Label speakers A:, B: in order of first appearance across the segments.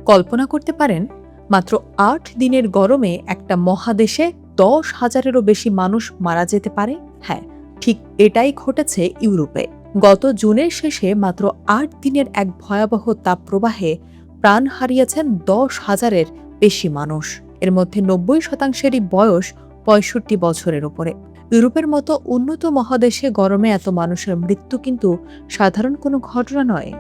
A: কল্পনা করতে পারেন, মাত্র ৮ দিনের গরমে একটা মহাদেশে ১০,০০০-এরও বেশি মানুষ মারা যেতে পারে। হ্যাঁ, ঠিক এটাই ঘটেছে ইউরোপে। গত জুনের শেষে মাত্র ৮ দিনের এক ভয়াবহ তাপপ্রবাহে প্রাণ হারিয়েছেন ১০,০০০-এর বেশি মানুষ। এর মধ্যে ৯০%-এরই বয়স ৬৫ বছরের উপরে। ইউরোপের মতো উন্নত মহাদেশে গরমে এত মানুষের মৃত্যু কিন্তু সাধারণ কোনো ঘটনা নয়।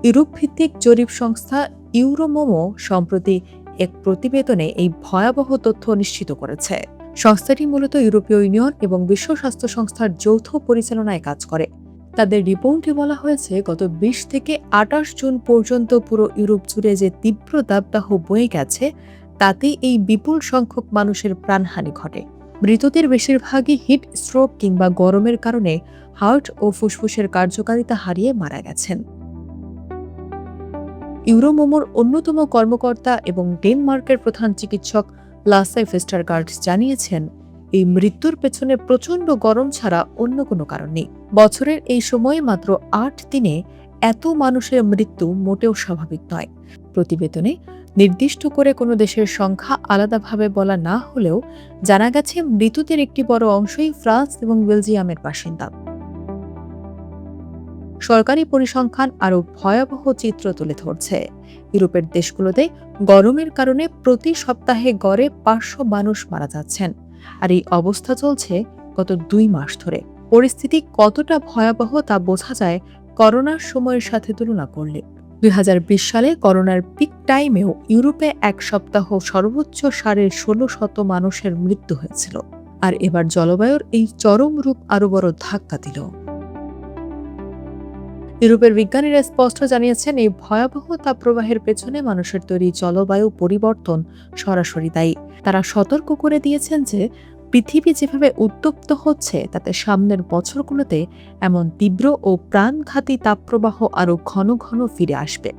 A: ইউরোপ ভিত্তিক জরিপ সংস্থা ইউরোমোমো সম্প্রতি এক প্রতিবেদনে এই ভয়াবহ তথ্য নিশ্চিত করেছে। সংস্থাটি মূলত ইউরোপীয় ইউনিয়ন এবং বিশ্ব স্বাস্থ্য সংস্থার যৌথ পরিচালনায় কাজ করে। তাদের রিপোর্টে বলা হয়েছে, গত ২০ থেকে ২৮ জুন পর্যন্ত পুরো ইউরোপ জুড়ে যে তীব্র দাবদাহ বয়ে গেছে, তাতে এই বিপুল সংখ্যক মানুষের প্রাণহানি ঘটে। মৃতদের বেশিরভাগই হিট স্ট্রোক কিংবা গরমের কারণে হার্ট ও ফুসফুসের কার্যকারিতা হারিয়ে মারা গেছেন। ইউরোমোমোর অন্যতম কর্মকর্তা এবং ডেনমার্কের প্রধান চিকিৎসক লাসে ভেস্টারগার্ড জানিয়েছেন, এই মৃত্যুর পেছনে প্রচণ্ড গরম ছাড়া অন্য কোনো কারণ নেই। বছরের এই সময়ে মাত্র ৮ দিনে এত মানুষের মৃত্যু মোটেও স্বাভাবিক নয়। প্রতিবেদনে নির্দিষ্ট করে কোনো দেশের সংখ্যা আলাদাভাবে বলা না হলেও জানা গেছে, মৃতদের একটি বড় অংশই ফ্রান্স এবং বেলজিয়ামের বাসিন্দা। সরকারি পরিসংখ্যান আরও ভয়াবহ চিত্র তুলে ধরছে। ইউরোপের দেশগুলোতে গরমের কারণে প্রতি সপ্তাহে গড়ে ৫০০ মানুষ মারা যাচ্ছেন। আর এই অবস্থা চলছে গত ২ মাস ধরে। পরিস্থিতি কতটা ভয়াবহ তা বোঝা যায় করোনার সময়ের সাথে তুলনা করলে। ২০২০ সালে করোনার পিক টাইমেও ইউরোপে এক সপ্তাহ সর্বোচ্চ ১৬০০ মানুষের মৃত্যু হয়েছিল। আর এবার জলবায়ুর এই চরম রূপ আরও বড় ধাক্কা দিল। ইউরোপের বিজ্ঞানীরা স্পষ্ট জানিয়েছেন, এই ভয়াবহ তাপপ্রবাহের পেছনে মানুষের তৈরি জলবায়ু পরিবর্তন সরাসরি দায়ী। তারা সতর্ক করে দিয়েছেন যে পৃথিবী যেভাবে উত্তপ্ত হচ্ছে, তাতে সামনের বছরগুলোতে এমন তীব্র ও প্রাণঘাতী তাপপ্রবাহ আরও ঘন ঘন ফিরে আসবে।